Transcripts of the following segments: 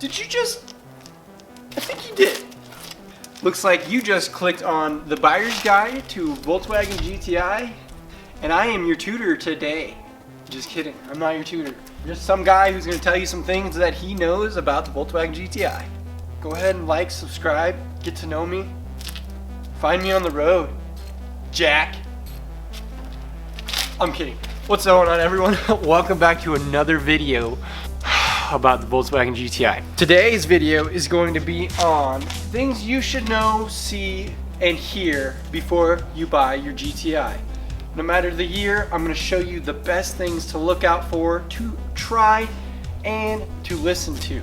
Did you just... I think you did. Looks like you just clicked on the buyer's guide to Volkswagen GTI, and I am your tutor today. Just kidding, I'm not your tutor. I'm just some guy who's gonna tell you some things that he knows about the Volkswagen GTI. Go ahead and like, subscribe, get to know me. Find me on the road, Jack. I'm kidding. What's going on, everyone? Welcome back to another video about the Volkswagen GTI. Today's video is going to be on things you should know, see, and hear before you buy your GTI. No matter the year, I'm going to show you the best things to look out for, to try, and to listen to.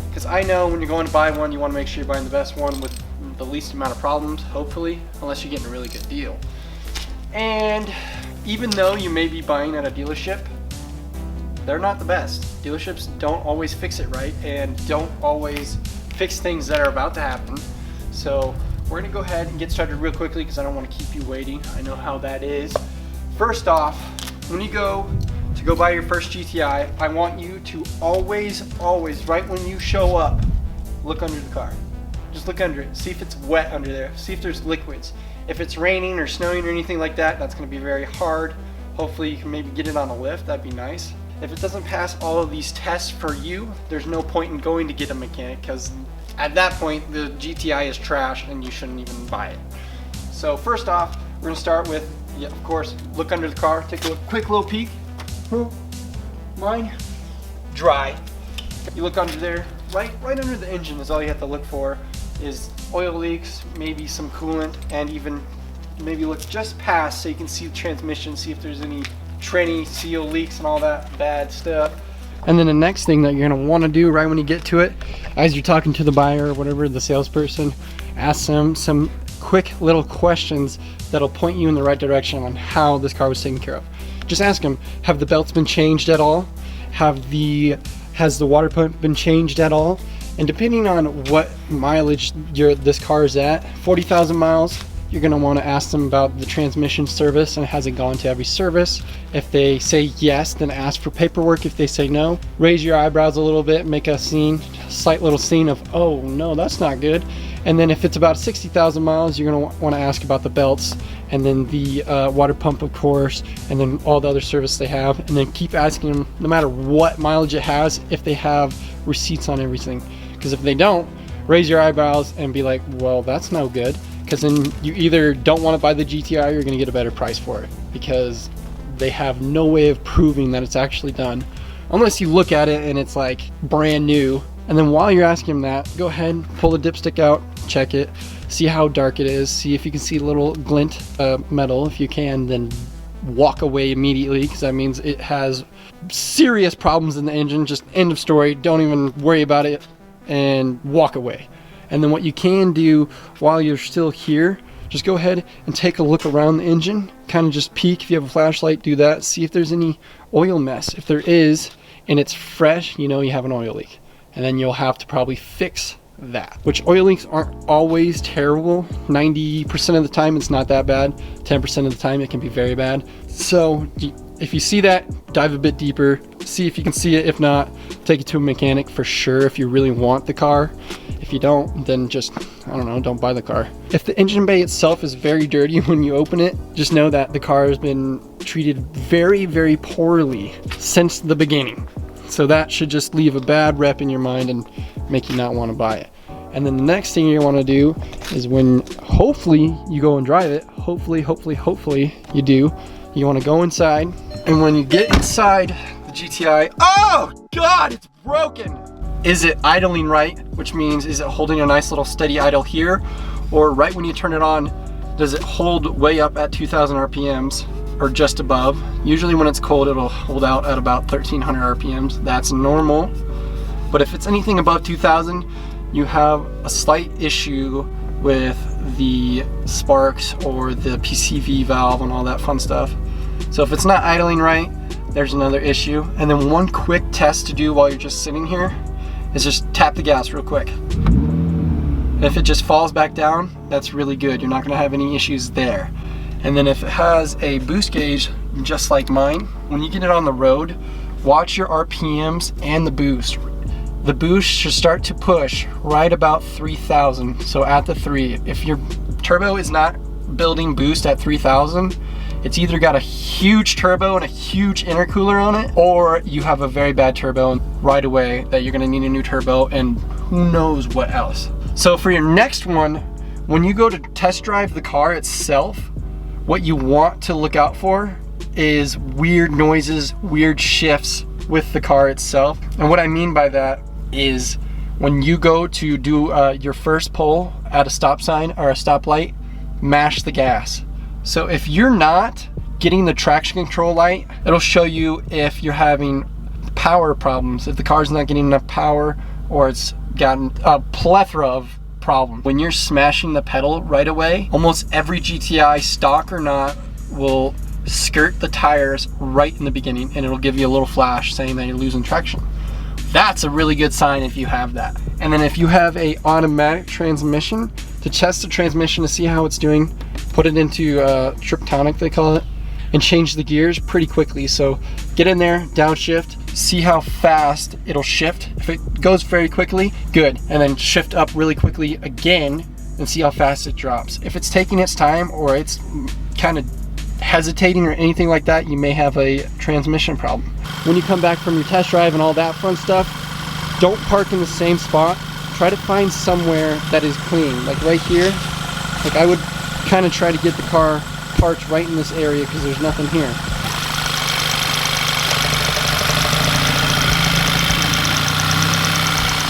Because I know when you're going to buy one, you want to make sure you're buying the best one with the least amount of problems, hopefully, unless you're getting a really good deal. And even though you may be buying at a dealership, they're not the best. Dealerships don't always fix it right and don't always fix things that are about to happen. So we're gonna go ahead and get started real quickly because I don't want to keep you waiting. I know how that is. First off, when you go buy your first GTI, I want you to always, right when you show up, look under the car. Just look under it, see if it's wet under there, see if there's liquids. If it's raining or snowing or anything like that, that's gonna be very hard. Hopefully you can maybe get it on a lift, that'd be nice. If it doesn't pass all of these tests for you, there's no point in going to get a mechanic because at that point the GTI is trash and you shouldn't even buy it. So first off, we're gonna start with, of course, look under the car, take a quick little peek. Mine, dry. You look under there, right under the engine is all you have to look for is oil leaks, maybe some coolant, and even maybe look just past so you can see the transmission, see if there's any tranny seal leaks and all that bad stuff. And then the next thing that you're gonna wanna do right when you get to it, as you're talking to the buyer or whatever, the salesperson, ask them some quick little questions that'll point you in the right direction on how this car was taken care of. Just ask them, have the belts been changed at all? Has the water pump been changed at all? And depending on what mileage this car is at, 40,000 miles, you're going to want to ask them about the transmission service and has it gone to every service. If they say yes, then ask for paperwork. If they say no, raise your eyebrows a little bit, make a slight little scene of, oh no, that's not good. And then if it's about 60,000 miles, you're going to want to ask about the belts and then the water pump, of course, and then all the other service they have. And then keep asking them, no matter what mileage it has, if they have receipts on everything. Because if they don't, raise your eyebrows and be like, well, that's no good. Because then you either don't want to buy the GTI or you're going to get a better price for it because they have no way of proving that it's actually done unless you look at it and it's like brand new. And then while you're asking them that, go ahead, pull the dipstick out, check it, see how dark it is, see if you can see a little glint metal. If you can, then walk away immediately because that means it has serious problems in the engine. Just end of story, don't even worry about it and walk away. And then what you can do while you're still here, just go ahead and take a look around the engine, kind of just peek. If you have a flashlight, do that, see if there's any oil mess. If there is and it's fresh, you know you have an oil leak, and then you'll have to probably fix that. Which oil leaks aren't always terrible. 90% of the time it's not that bad, 10% of the time it can be very bad. So if you see that, dive a bit deeper, see if you can see it. If not, take it to a mechanic for sure if you really want the car. If you don't, then just, I don't know, don't buy the car. If the engine bay itself is very dirty when you open it, just know that the car has been treated very, very poorly since the beginning. So that should just leave a bad rep in your mind and make you not want to buy it. And then the next thing you want to do is when hopefully you go and drive it, hopefully you do, you want to go inside. And when you get inside the GTI, oh God, it's broken. Is it idling right? Which means, is it holding a nice little steady idle here? Or right when you turn it on, does it hold way up at 2,000 RPMs or just above? Usually when it's cold, it'll hold out at about 1,300 RPMs. That's normal. But if it's anything above 2,000, you have a slight issue with the sparks or the PCV valve and all that fun stuff. So if it's not idling right, there's another issue. And then one quick test to do while you're just sitting here is just tap the gas real quick. And if it just falls back down, that's really good. You're not gonna have any issues there. And then if it has a boost gauge, just like mine, when you get it on the road, watch your RPMs and the boost. the boost should start to push right about 3,000. So at the 3, if your turbo is not building boost at 3,000, it's either got a huge turbo and a huge intercooler on it, or you have a very bad turbo and right away that you're gonna need a new turbo and who knows what else. So for your next one, when you go to test drive the car itself, what you want to look out for is weird noises, weird shifts with the car itself. And what I mean by that is when you go to do your first pull at a stop sign or a stoplight, mash the gas. So if you're not getting the traction control light, it'll show you if you're having power problems, if the car's not getting enough power or it's gotten a plethora of problems. When you're smashing the pedal right away, almost every GTI, stock or not, will skirt the tires right in the beginning and it'll give you a little flash saying that you're losing traction. That's a really good sign if you have that. And then if you have a automatic transmission, to test the transmission to see how it's doing, put it into triptonic they call it, and change the gears pretty quickly. So get in there, downshift, see how fast it'll shift. If it goes very quickly, good. And then shift up really quickly again and see how fast it drops. If it's taking its time or it's kind of hesitating or anything like that, you may have a transmission problem. When you come back from your test drive and all that fun stuff, don't park in the same spot. Try to find somewhere that is clean. Like right here, like I would kind of try to get the car parked right in this area because there's nothing here.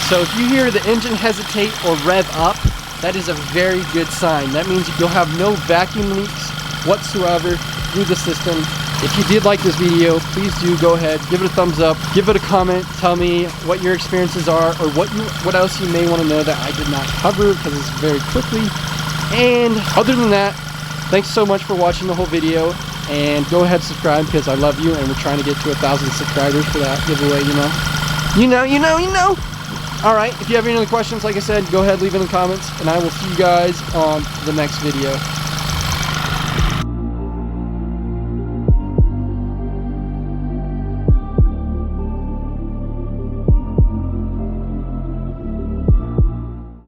So if you hear the engine hesitate or rev up, that is a very good sign. That means you'll have no vacuum leaks whatsoever through the system. If you did like this video, please do go ahead, give it a thumbs up, give it a comment, tell me what your experiences are or what else you may want to know that I did not cover because it's very quickly. And other than that, thanks so much for watching the whole video, and go ahead subscribe because I love you and we're trying to get to 1,000 subscribers for that giveaway, you know. All right, if you have any other questions, like I said, go ahead, leave it in the comments, and I will see you guys on the next video.